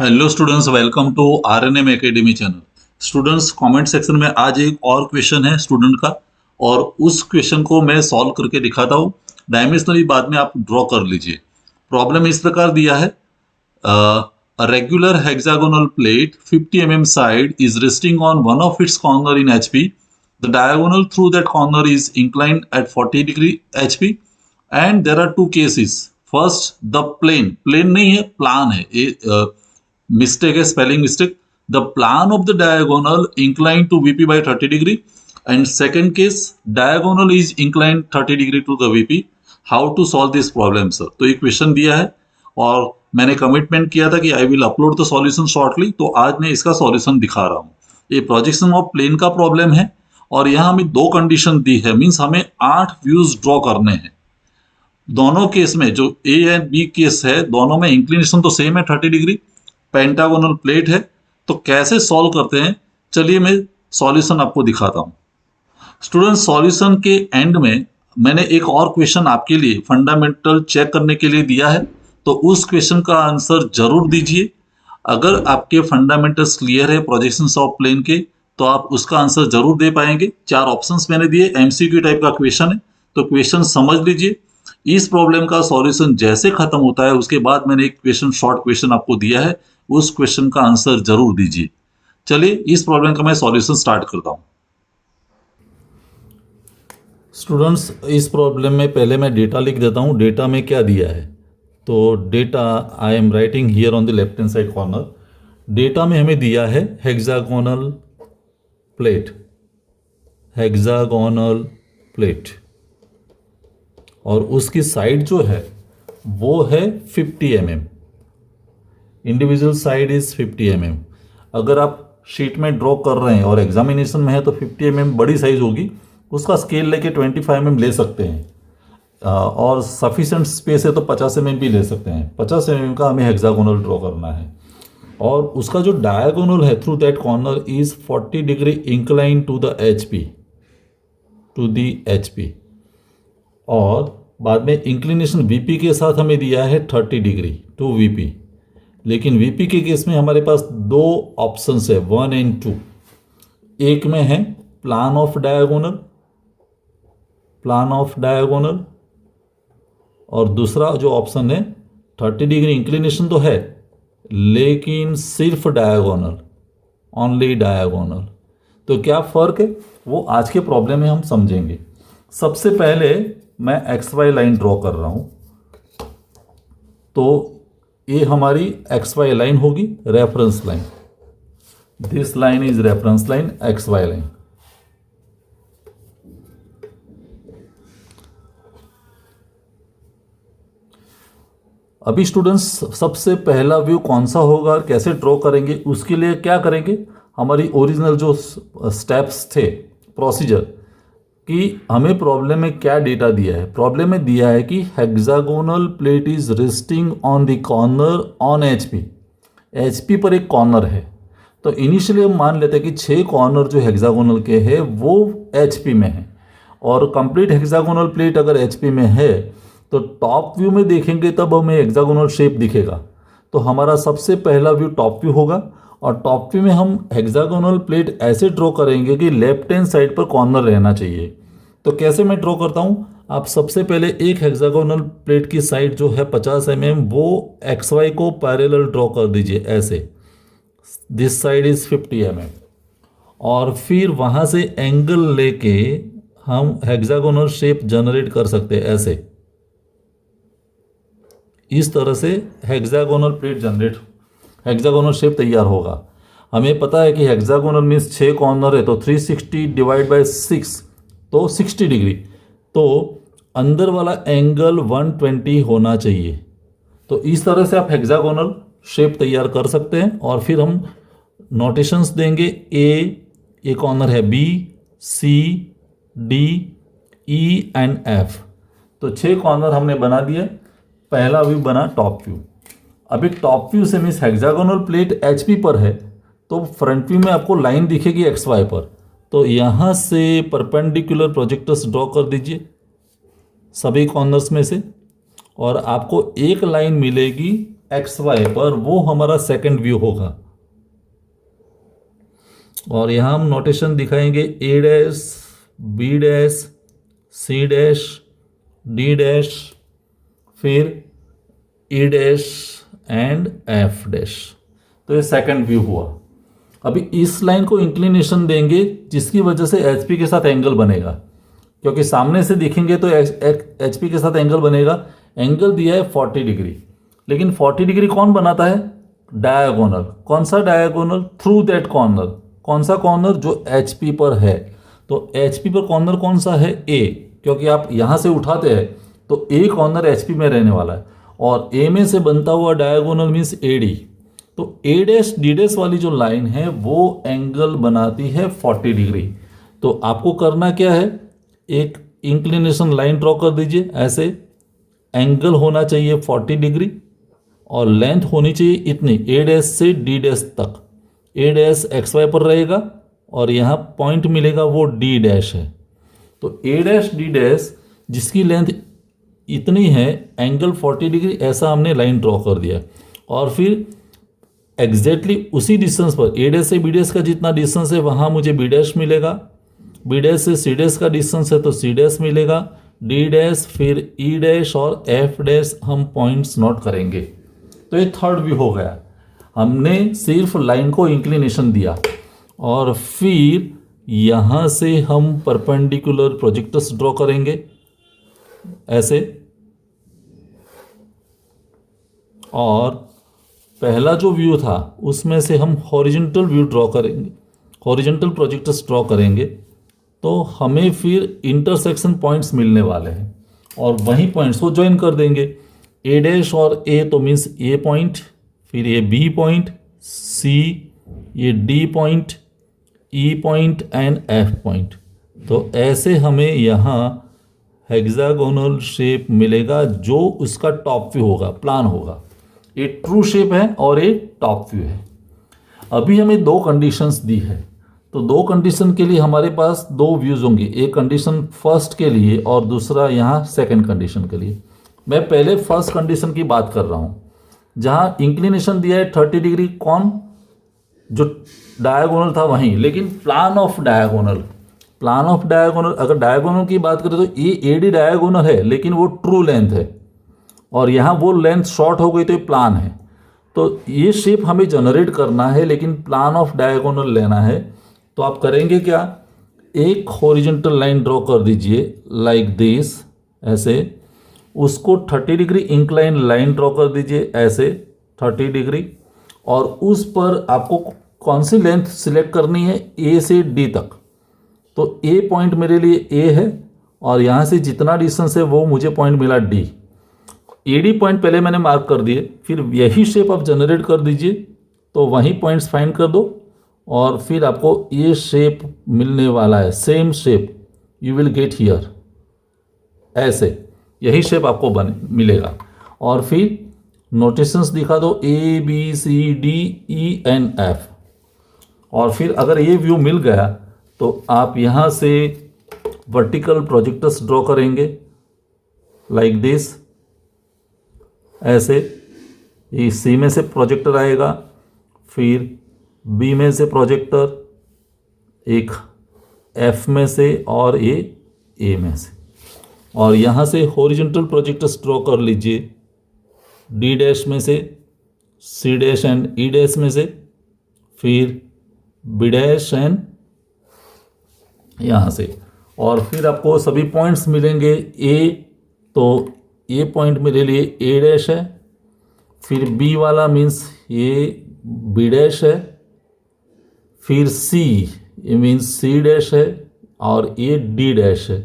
Hello students, welcome to RNM academy channel. Students, comment section में आज एक और क्वेश्चन है स्टूडेंट का, और उस क्वेश्चन को मैं सॉल्व करके दिखाता हूँ। डायमेंशनली बाद में आप ड्रॉ कर लीजिए। प्रॉब्लम इस प्रकार दिया है। A regular hexagonal plate 50 mm side is resting on one of its corner in HP. The diagonal through that corner is inclined at 40 degree HP, and there are two cases. First, the plane नहीं है, plan है। Mistake है, spelling mistake. The plan of the diagonal incline to VP by 30 degree, and second case diagonal is incline 30 degree to the VP. How to solve this problem sir? तो ये question दिया है और मैंने commitment किया था कि I will upload the solution shortly, तो आज मैं इसका सॉल्यूशन दिखा रहा हूँ। ये प्रोजेक्शन ऑफ प्लेन का प्रॉब्लम है और यहाँ हमें दो कंडीशन दी है, मीन्स हमें 8 व्यूज ड्रॉ करने हैं। दोनों केस में जो ए एंड बी केस है, दोनों में इंक्लिनेशन तो सेम है 30 डिग्री, पेंटागोनल प्लेट है। तो कैसे सॉल्व करते हैं, चलिए मैं सॉल्यूशन आपको दिखाता हूं। स्टूडेंट, सॉल्यूशन के एंड में मैंने एक और क्वेश्चन आपके लिए फंडामेंटल चेक करने के लिए दिया है, तो उस क्वेश्चन का आंसर जरूर दीजिए। अगर आपके फंडामेंटल्स क्लियर है प्रोजेक्शंस ऑफ प्लेन के, तो आप उसका आंसर जरूर दे पाएंगे। 4 ऑप्शंस मैंने दिए, एमसीक्यू टाइप का क्वेश्चन है, तो क्वेश्चन समझ लीजिए। इस प्रॉब्लम का सॉल्यूशन जैसे खत्म होता है उसके बाद मैंने एक क्वेश्चन, शॉर्ट क्वेश्चन आपको दिया है, उस क्वेश्चन का आंसर जरूर दीजिए। चलिए इस प्रॉब्लम का मैं सॉल्यूशन स्टार्ट करता हूं। स्टूडेंट्स, इस प्रॉब्लम में पहले मैं डेटा लिख देता हूं। डेटा में क्या दिया है, तो data I am writing here on the left hand side corner. Data में हमें दिया है हेक्सागोनल प्लेट, हेक्सागोनल प्लेट, और उसकी साइड जो है वो है 50 mm। Individual side is 50 mm। अगर आप शीट में ड्रॉ कर रहे हैं और एग्जामिनेशन में है तो 50 mm बड़ी साइज होगी, उसका स्केल लेके 25 mm ले सकते हैं। और सफिशिएंट स्पेस है तो 50 mm भी ले सकते हैं। 50 mm का हमें हेक्सागोनल ड्रॉ करना है, और उसका जो डायगोनल है through that corner is 40 degree incline to the HP, to the HP। और बाद में इंक्लिनेशन वीपी के साथ हमें दिया है 30 डिग्री टू वीपी। लेकिन वीपी के केस में हमारे पास दो ऑप्शंस है, 1 एंड 2। एक में है plan of diagonal, plan of diagonal, और दूसरा जो ऑप्शन है 30 डिग्री इंक्लिनेशन तो है लेकिन सिर्फ डायगोनल, ओनली डायगोनल। तो क्या फर्क है वो आज के प्रॉब्लम में हम समझेंगे। सबसे पहले मैं एक्स वाई लाइन ड्रॉ कर रहा हूं, तो ये हमारी एक्स वाई लाइन होगी, reference line. This line is reference line, X Y line. अभी स्टूडेंट्स, सबसे पहला व्यू कौन सा होगा और कैसे ड्रॉ करेंगे, उसके लिए क्या करेंगे, हमारी ओरिजिनल जो स्टेप्स थे, प्रोसीजर, कि हमें प्रॉब्लम में क्या डेटा दिया है। प्रॉब्लम में दिया है कि hexagonal plate is resting on the corner on HP। HP पर एक कॉर्नर है, तो इनिशियली हम मान लेते हैं कि 6 कॉर्नर जो हेक्सागोनल के हैं वो HP में है, और कंप्लीट हेक्सागोनल प्लेट अगर HP में है तो टॉप व्यू में देखेंगे तब हमें हेक्सागोनल शेप दिखेगा। तो हमारा सबसे पहला व्यू टॉप व्यू होगा, और टॉप व्यू में हम हेक्सागोनल प्लेट ऐसे ड्रॉ करेंगे कि लेफ्ट हैंड साइड पर कॉर्नर रहना चाहिए। तो कैसे मैं ड्रॉ करता हूँ, आप सबसे पहले एक हेक्सागोनल प्लेट की साइड जो है 50 mm, वो XY को पैरेलल ड्रॉ कर दीजिए ऐसे। दिस साइड इज 50 mm, और फिर वहाँ से एंगल लेके हम हेक्सागोनल शेप जनरेट कर सकते हैं ऐसे। इस तरह से hexagonal plate generate, hexagonal shape तैयार होगा। हमें पता है कि हेक्सागोनल मीन्स 6 कॉर्नर है, तो 360 डिवाइड बाय 6 तो 60 डिग्री, तो अंदर वाला एंगल 120 होना चाहिए। तो इस तरह से आप हेक्सागोनल शेप तैयार कर सकते हैं, और फिर हम नोटेशंस देंगे। ए कॉर्नर है, B, C, D, E and F। तो 6 कॉर्नर हमने बना दिए। पहला व्यू बना टॉप व्यू। अभी टॉप व्यू से मीन्स हेक्सागोनल प्लेट HP पर है, तो फ्रंट व्यू में आपको लाइन दिखेगी XY पर। तो यहाँ से परपेंडिकुलर प्रोजेक्टर्स ड्रॉ कर दीजिए सभी कॉर्नर्स में से, और आपको एक लाइन मिलेगी एक्स वाई पर, वो हमारा सेकंड व्यू होगा। और यहाँ हम नोटेशन दिखाएंगे A dash, B dash, C dash, D dash, फिर E dash and F dash. तो ये सेकंड व्यू हुआ। अभी इस लाइन को इंक्लिनेशन देंगे जिसकी वजह से एच पी के साथ एंगल बनेगा, क्योंकि सामने से देखेंगे तो एच पी के साथ एंगल बनेगा। एंगल दिया है 40 डिग्री, लेकिन 40 डिग्री कौन बनाता है? डायगोनल। कौन सा डायगोनल? Through that corner. कौन सा कॉर्नर? जो एच पी पर है। तो एच पी पर कॉर्नर कौन सा है? ए, क्योंकि आप यहाँ से उठाते हैं तो ए कॉर्नर एच पी में रहने वाला है, और ए में से बनता हुआ डायगोनल मीन्स ए डी। तो ए डैश डी डैश वाली जो लाइन है वो एंगल बनाती है 40 डिग्री। तो आपको करना क्या है? एक इंक्लिनेशन लाइन ड्रॉ कर दीजिए ऐसे। एंगल होना चाहिए 40 डिग्री और लेंथ होनी चाहिए इतनी, ए डैश से डी डैश तक। ए डैश एक्स वाई पर रहेगा और यहाँ पॉइंट मिलेगा वो डी डैश है। तो ए डैश डी डैश जिसकी लेंथ इतनी है, एंगल 40 डिग्री, ऐसा हमने लाइन ड्रॉ कर दिया। और फिर एग्जैक्टली उसी डिस्टेंस पर ए डैश से बी डैश का जितना डिस्टेंस है वहाँ मुझे बी डैश मिलेगा, बी डैश से सी डैश का डिस्टेंस है तो सी डैश मिलेगा, डी डैश, फिर ई डैश और एफ डैश हम पॉइंट्स नोट करेंगे। तो ये थर्ड व्यू हो गया। हमने सिर्फ लाइन को इंक्लिनेशन दिया और फिर यहाँ से हम परपेंडिकुलर प्रोजेक्टर्स ड्रॉ करेंगे ऐसे। और पहला जो व्यू था उसमें से हम हॉरिजॉन्टल व्यू ड्रॉ करेंगे, हॉरिजॉन्टल प्रोजेक्टर्स ड्रॉ करेंगे। तो हमें फिर इंटरसेक्शन पॉइंट्स मिलने वाले हैं और वही पॉइंट्स को ज्वाइन कर देंगे। ए डैश और ए तो मीन्स ए पॉइंट, फिर ये बी पॉइंट, सी, ये D point, E point and F point. तो ऐसे हमें यहाँ हेक्सागोनल शेप मिलेगा जो उसका टॉप व्यू होगा, प्लान होगा। ये ट्रू शेप है और ये टॉप व्यू है। अभी हमें दो कंडीशंस दी है, तो दो कंडीशन के लिए हमारे पास दो व्यूज होंगे, एक कंडीशन फर्स्ट के लिए और दूसरा यहाँ सेकंड कंडीशन के लिए। मैं पहले फर्स्ट कंडीशन की बात कर रहा हूँ, जहाँ इंक्लिनेशन दिया है 30 डिग्री, कौन? जो डायगोनल था वहीं, लेकिन plan of diagonal, plan of diagonal, अगर डायगोनल की बात करें तो ये ए डी डायगोनल है लेकिन वो ट्रू लेंथ है, और यहाँ वो लेंथ शॉर्ट हो गई तो ये प्लान है। तो ये शेप हमें जनरेट करना है लेकिन प्लान ऑफ डायगोनल लेना है। तो आप करेंगे क्या? एक हॉरिजॉन्टल लाइन ड्रॉ कर दीजिए लाइक दिस ऐसे, उसको 30 डिग्री इंक्लाइन लाइन ड्रॉ कर दीजिए ऐसे 30 डिग्री, और उस पर आपको कौन सी लेंथ सिलेक्ट करनी है? ए से डी तक। तो ए पॉइंट मेरे लिए ए है और यहाँ से जितना डिस्टेंस है वो मुझे पॉइंट मिला डी। ए डी पॉइंट पहले मैंने मार्क कर दिए, फिर यही शेप आप जनरेट कर दीजिए, तो वही पॉइंट्स फाइंड कर दो और फिर आपको ये शेप मिलने वाला है, same shape you will get here ऐसे, यही शेप आपको मिलेगा। और फिर नोटेशंस दिखा दो A B C D E and F. और फिर अगर ये व्यू मिल गया तो आप यहाँ से वर्टिकल प्रोजेक्टर्स ड्रॉ करेंगे लाइक दिस ऐसे। ये सी में से प्रोजेक्टर आएगा, फिर बी में से प्रोजेक्टर, एक एफ में से और ये ए में से, और यहाँ से हॉरिजॉन्टल प्रोजेक्टर्स ड्रॉ कर लीजिए डी डैश में से, C dash and E dash में से, फिर बी डैश एंड यहाँ से। और फिर आपको सभी पॉइंट्स मिलेंगे। ए, तो ये पॉइंट मेरे लिए ए डैश है, फिर बी वाला मीन्स ये बी डैश है, फिर सी ये मीन्स सी डैश है और ये डी डैश है।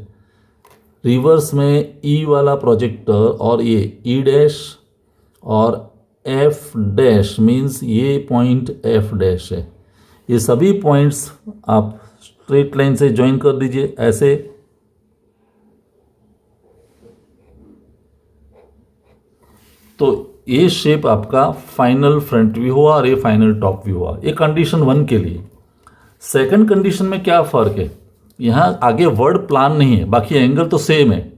रिवर्स में ई वाला प्रोजेक्टर और ये ई डैश, और एफ डैश मीन्स ये पॉइंट एफ डैश है। ये सभी पॉइंट्स आप स्ट्रेट लाइन से ज्वाइन कर दीजिए ऐसे। तो ये शेप आपका फाइनल फ्रंट व्यू हुआ और ये फाइनल टॉप व्यू हुआ। ये कंडीशन 1 के लिए। सेकंड कंडीशन में क्या फ़र्क है? यहाँ आगे वर्ड प्लान नहीं है, बाकी एंगल तो सेम है,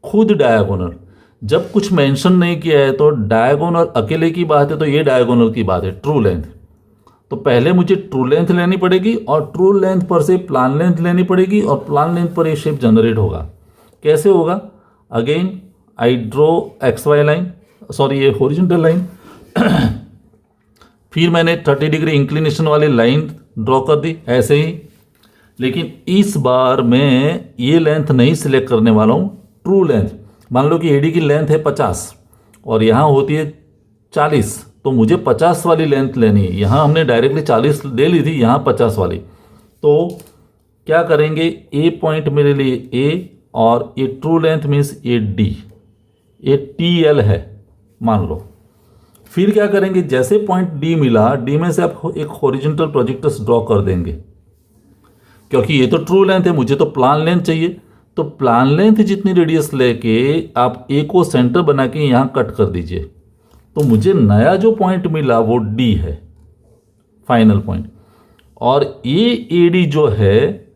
खुद डायगोनल। जब कुछ मेंशन नहीं किया है तो डायगोनल अकेले की बात है, तो ये डायगोनल की बात है, ट्रू लेंथ। तो पहले मुझे ट्रू लेंथ लेनी पड़ेगी और ट्रू लेंथ पर से प्लान लेंथ लेनी पड़ेगी और प्लान लेंथ पर ये शेप जनरेट होगा। कैसे होगा? Again I draw X Y line, sorry ये हॉरिजॉन्टल लाइन फिर मैंने 30 डिग्री इंक्लिनेशन वाली लाइन ड्रॉ कर दी ऐसे ही। लेकिन इस बार मैं ये लेंथ नहीं सिलेक्ट करने वाला हूँ, ट्रू लेंथ। मान लो कि एडी की लेंथ है 50 और यहाँ होती है 40, तो मुझे 50 वाली लेंथ लेनी है। यहाँ हमने डायरेक्टली 40 ले ली थी, यहाँ 50 वाली। तो क्या करेंगे, ए पॉइंट मेरे लिए ए और ये ट्रू लेंथ मीन्स ये डी, ये टी एल है मान लो। फिर क्या करेंगे, जैसे पॉइंट डी मिला, डी में से आप एक हॉरिजॉन्टल प्रोजेक्टर्स ड्रॉ कर देंगे, क्योंकि ये तो ट्रू लेंथ है, मुझे तो प्लान लेंथ चाहिए। तो प्लान लेंथ जितनी रेडियस लेके आप ए को सेंटर बना के यहाँ कट कर दीजिए। तो मुझे नया जो पॉइंट मिला वो डी है, फाइनल पॉइंट। और ये ए डी जो है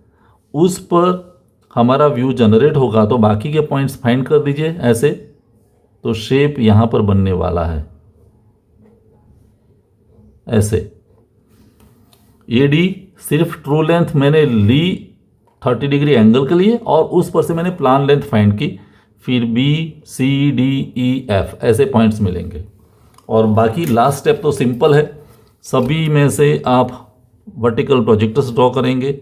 उस पर हमारा व्यू जनरेट होगा। तो बाकी के पॉइंट्स फाइंड कर दीजिए ऐसे। तो शेप यहाँ पर बनने वाला है ऐसे। ए डी सिर्फ ट्रू लेंथ मैंने ली 30 डिग्री एंगल के लिए और उस पर से मैंने प्लान लेंथ फाइंड की। फिर B C D E F ऐसे पॉइंट्स मिलेंगे। और बाकी लास्ट स्टेप तो सिंपल है, सभी में से आप वर्टिकल प्रोजेक्टर्स ड्रॉ करेंगे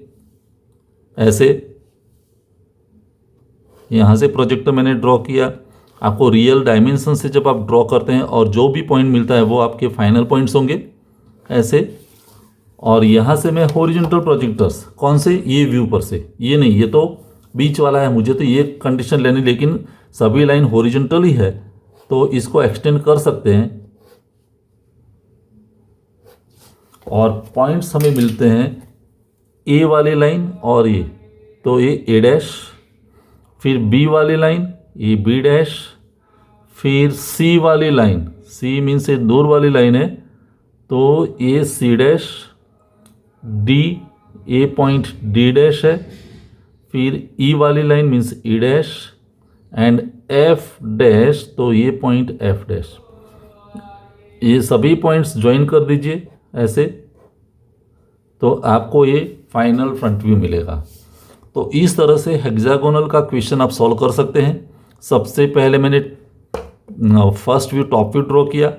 ऐसे। यहाँ से प्रोजेक्टर मैंने ड्रॉ किया। आपको रियल डायमेंशन से जब आप ड्रॉ करते हैं और जो भी पॉइंट मिलता है वो आपके फाइनल पॉइंट्स होंगे ऐसे। और यहाँ से मैं हॉरिजॉन्टल प्रोजेक्टर्स, कौन से, ये व्यू पर से, ये नहीं, ये तो बीच वाला है, मुझे तो ये कंडीशन लेनी, लेकिन सभी लाइन हॉरिजॉन्टल ही है तो इसको एक्सटेंड कर सकते हैं। और पॉइंट्स हमें मिलते हैं ए वाली लाइन और ये, तो ये ए डैश, फिर बी वाली लाइन ये बी डैश, फिर सी वाली लाइन, सी मीन्स ये दूर वाली लाइन है तो ये C dash, D A point D dash है, फिर ई वाली line means E dash and F dash, तो ये पॉइंट एफ डैश। ये सभी पॉइंट्स ज्वाइन कर दीजिए ऐसे, तो आपको ये फाइनल फ्रंट व्यू मिलेगा। तो इस तरह से हेक्सागोनल का क्वेश्चन आप सॉल्व कर सकते हैं। सबसे पहले मैंने first view top view draw किया,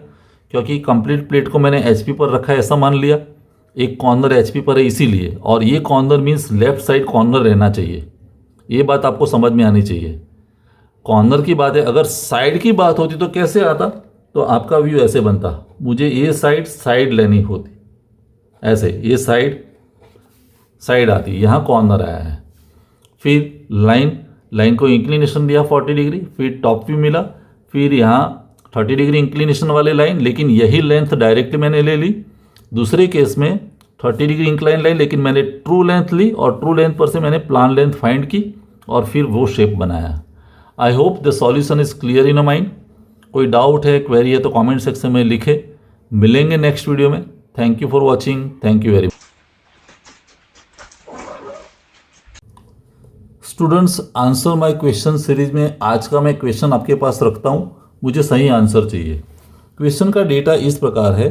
क्योंकि कंप्लीट प्लेट को मैंने एचपी पर रखा है ऐसा मान लिया, एक कॉर्नर एचपी पर है इसीलिए। और ये corner means left side corner रहना चाहिए, ये बात आपको समझ में आनी चाहिए। कॉर्नर की बात है, अगर साइड की बात होती तो कैसे आता, तो आपका व्यू ऐसे बनता, मुझे ये साइड लेनी होती ऐसे, ये साइड आती, यहाँ कॉर्नर आया है। फिर लाइन को इंक्लिनेशन दिया 40 डिग्री, फिर टॉप व्यू मिला, फिर यहाँ 30 डिग्री इंक्लिनेशन वाली लाइन, लेकिन यही लेंथ डायरेक्टली मैंने ले ली। दूसरे केस में 30 डिग्री इंक्लाइन लाइन, लेकिन मैंने ट्रू लेंथ ली और ट्रू लेंथ पर से मैंने प्लान लेंथ फाइंड की और फिर वो शेप बनाया। I hope the solution is clear in a mind. कोई डाउट है, क्वेरी है तो कमेंट सेक्शन में लिखे। मिलेंगे नेक्स्ट वीडियो में। Thank you for watching, thank you very much. Students, answer my question series में आज का मैं क्वेश्चन आपके पास रखता हूँ, मुझे सही आंसर चाहिए। क्वेश्चन का डेटा इस प्रकार है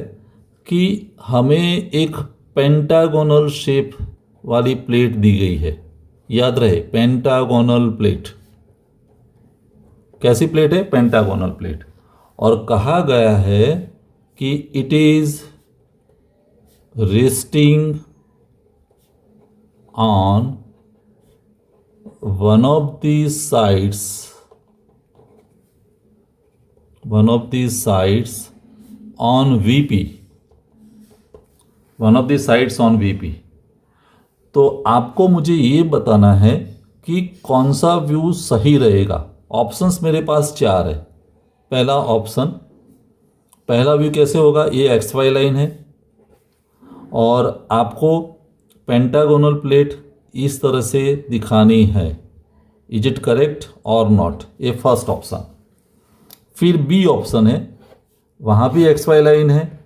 कि हमें एक पेंटागोनल शेप वाली प्लेट दी गई है। याद रहे, पेंटागोनल प्लेट। कैसी प्लेट है? Pentagonal plate. और कहा गया है कि it is resting on one of these sides on VP, one of these sides on VP। तो आपको मुझे ये बताना है कि कौन सा व्यू सही रहेगा। ऑप्शंस मेरे पास 4 है। पहला ऑप्शन, पहला व्यू कैसे होगा, ये एक्स वाई लाइन है और आपको पेंटागोनल प्लेट इस तरह से दिखानी है। इज इट करेक्ट और नॉट, ये फर्स्ट ऑप्शन। फिर बी ऑप्शन है, वहाँ भी एक्स वाई लाइन है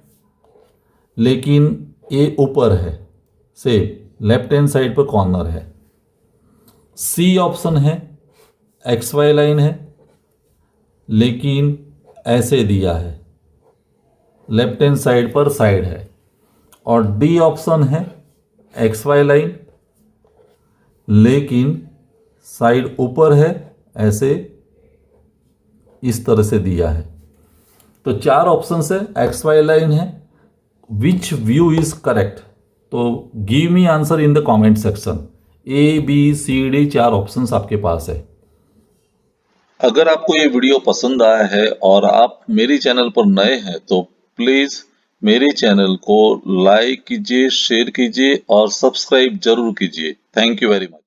लेकिन ये ऊपर है, से लेफ्ट हैंड साइड पर कॉर्नर है। सी ऑप्शन है, एक्स वाई लाइन है लेकिन ऐसे दिया है, लेफ्ट हैंड साइड पर साइड है। और डी ऑप्शन है एक्स वाई लाइन, लेकिन साइड ऊपर है, ऐसे इस तरह से दिया है। तो चार ऑप्शन है, एक्स वाई लाइन है, विच व्यू इज करेक्ट? तो give me answer in the comment section. A B C D चार ऑप्शंस आपके पास है। अगर आपको ये वीडियो पसंद आया है और आप मेरे चैनल पर नए हैं तो प्लीज मेरे चैनल को लाइक कीजिए, शेयर कीजिए और सब्सक्राइब जरूर कीजिए। Thank you very much.